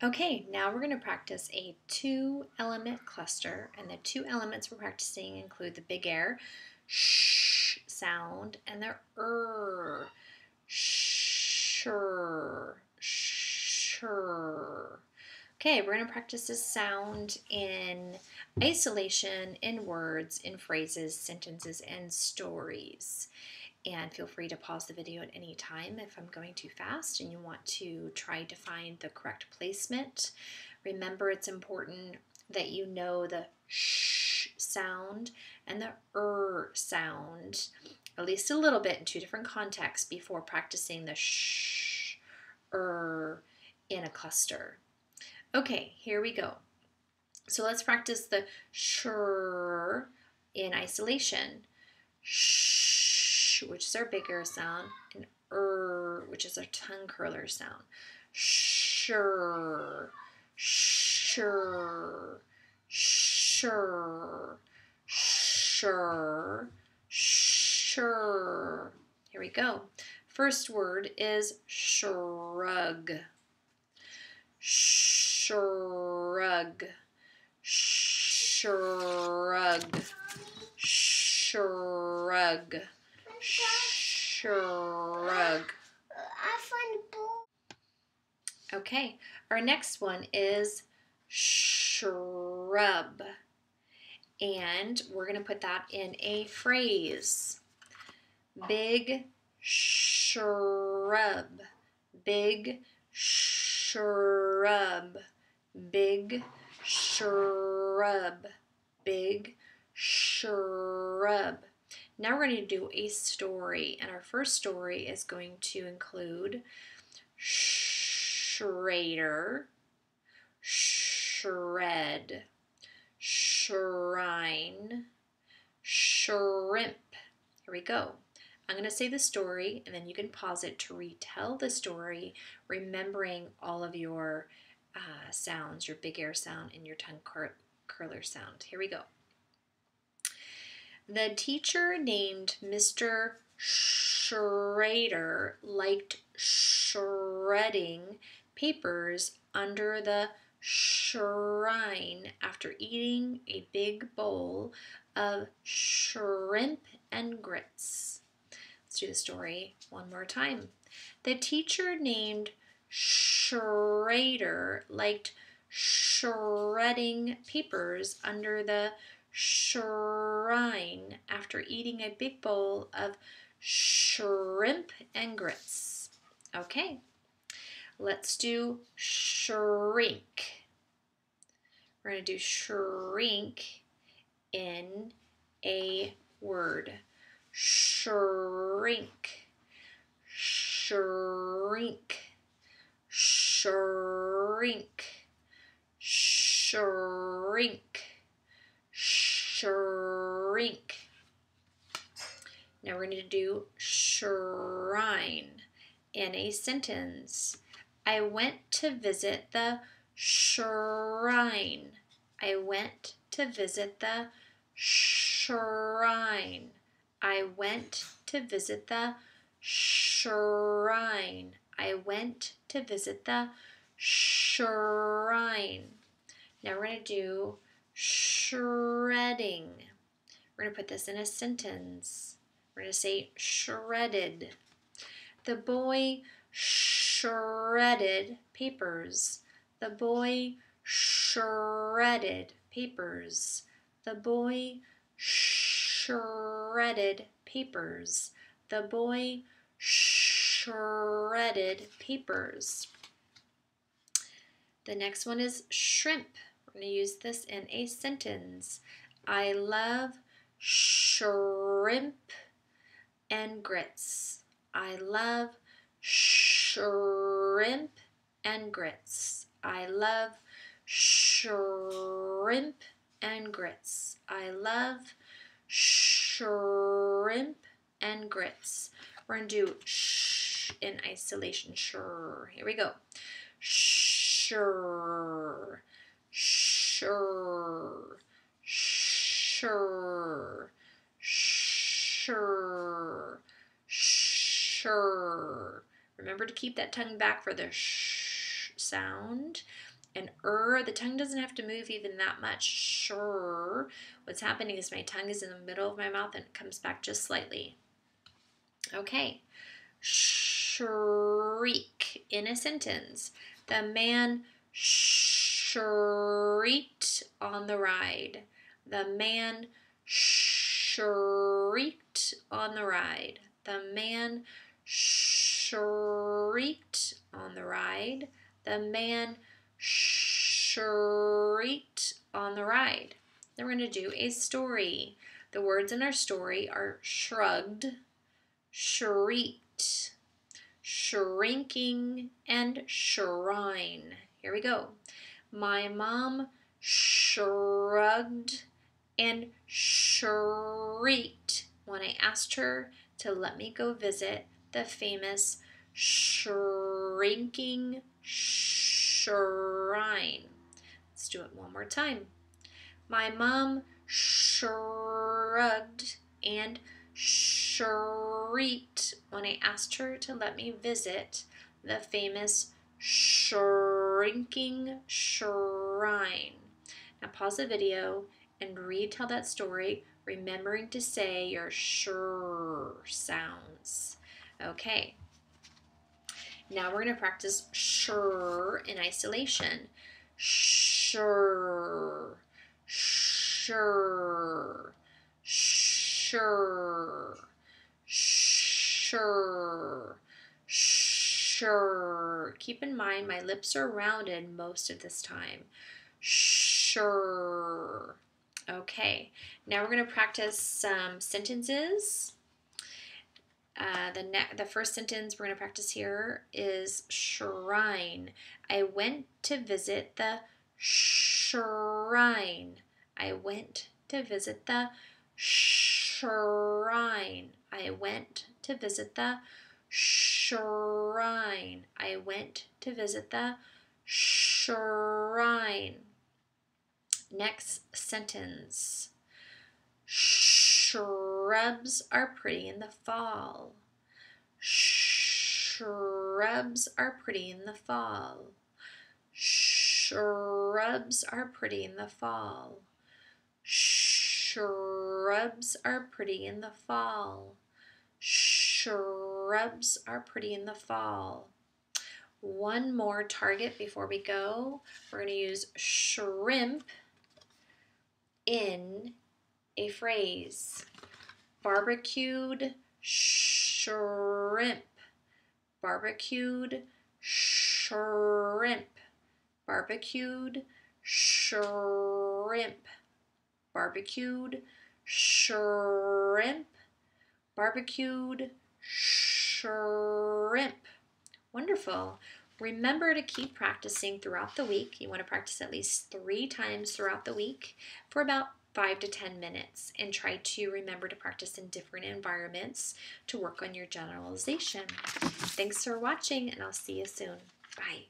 Okay, now we're going to practice a 2-element cluster, and the 2 elements we're practicing include the big air sh sound and the shur, shur. Okay, we're going to practice this sound in isolation, in words, in phrases, sentences, and stories. And feel free to pause the video at any time if I'm going too fast and you want to try to find the correct placement. Remember, it's important that you know the sh sound and the sound, at least a little bit in 2 different contexts before practicing the sh, in a cluster. Okay, here we go. So let's practice the sh in isolation. Sh, which is our bigger sound, and which is our tongue curler sound. Sure, sure, sure, sure, sure. Here we go. First word is shrug. Shrug, shrug, shrug, shrug. Okay, our next one is shrub, and we're going to put that in a phrase. Big shrub, big shrub, big shrub, big shrub. Now we're going to do a story, and our first story is going to include Schrader, shred, shrine, shrimp. Here we go. I'm going to say the story, and then you can pause it to retell the story, remembering all of your sounds, your big air sound and your tongue curler sound. Here we go. The teacher named Mr. Schrader liked shredding papers under the shrine after eating a big bowl of shrimp and grits. Let's do the story one more time. The teacher named Schrader liked shredding papers under the shrine after eating a big bowl of shrimp and grits. Okay, let's do shrink. We're going to do shrink in a word. Shrink, shrink, shrink, shrink, shrink. Now we're going to do shrine in a sentence. I went to visit the shrine. I went to visit the shrine. I went to visit the shrine. I went to visit the shrine. Now we're going to do shredding. We're going to put this in a sentence. We're going to say shredded. The boy shredded papers. The boy shredded papers. The boy shredded papers. The boy shredded papers. The next one is shrimp. We're going to use this in a sentence. I love shrimp and grits. I love shrimp and grits. I love shrimp and grits. I love shrimp and grits. We're going to do sh in isolation. Sure. Here we go. Sure. Sure. Sure. Sure. Sure. Remember to keep that tongue back for the sh sound. And the tongue doesn't have to move even that much. Sure. What's happening is my tongue is in the middle of my mouth and it comes back just slightly. Okay. Shriek in a sentence. The man shrieked on the ride. The man shrieked on the ride. The man shrieked on the ride. The man shrieked on the ride. Then we're going to do a story. The words in our story are shrugged, shrieked, shrinking, and shrine. Here we go. My mom shrugged and shrieked when I asked her to let me go visit the famous shrinking shrine. Let's do it one more time. My mom shrugged and shrieked when I asked her to let me visit the famous shrinking shrine. Now pause the video and retell that story, remembering to say your shr sounds. Okay. Now we're going to practice shr in isolation. Shr, shr, shr, shr, shr. Keep in mind my lips are rounded most of this time. Shr. Okay, now we're going to practice some sentences. The first sentence we're going to practice here is shrine. I went to visit the shrine. I went to visit the shrine. I went to visit the shrine. I went to visit the shrine. Next sentence. Shrubs are pretty in the fall. Shrubs are pretty in the fall. Shrubs are pretty in the fall. Shrubs are pretty in the fall. Shrubs are pretty in the fall. One more target before we go. We're going to use shrimp in a phrase. Barbecued shrimp. Barbecued shrimp. Barbecued shrimp. Barbecued shrimp. Barbecued shrimp. Wonderful. Remember to keep practicing throughout the week. You want to practice at least 3 times throughout the week for about 5 to 10 minutes, and try to remember to practice in different environments to work on your generalization. Thanks for watching, and I'll see you soon. Bye.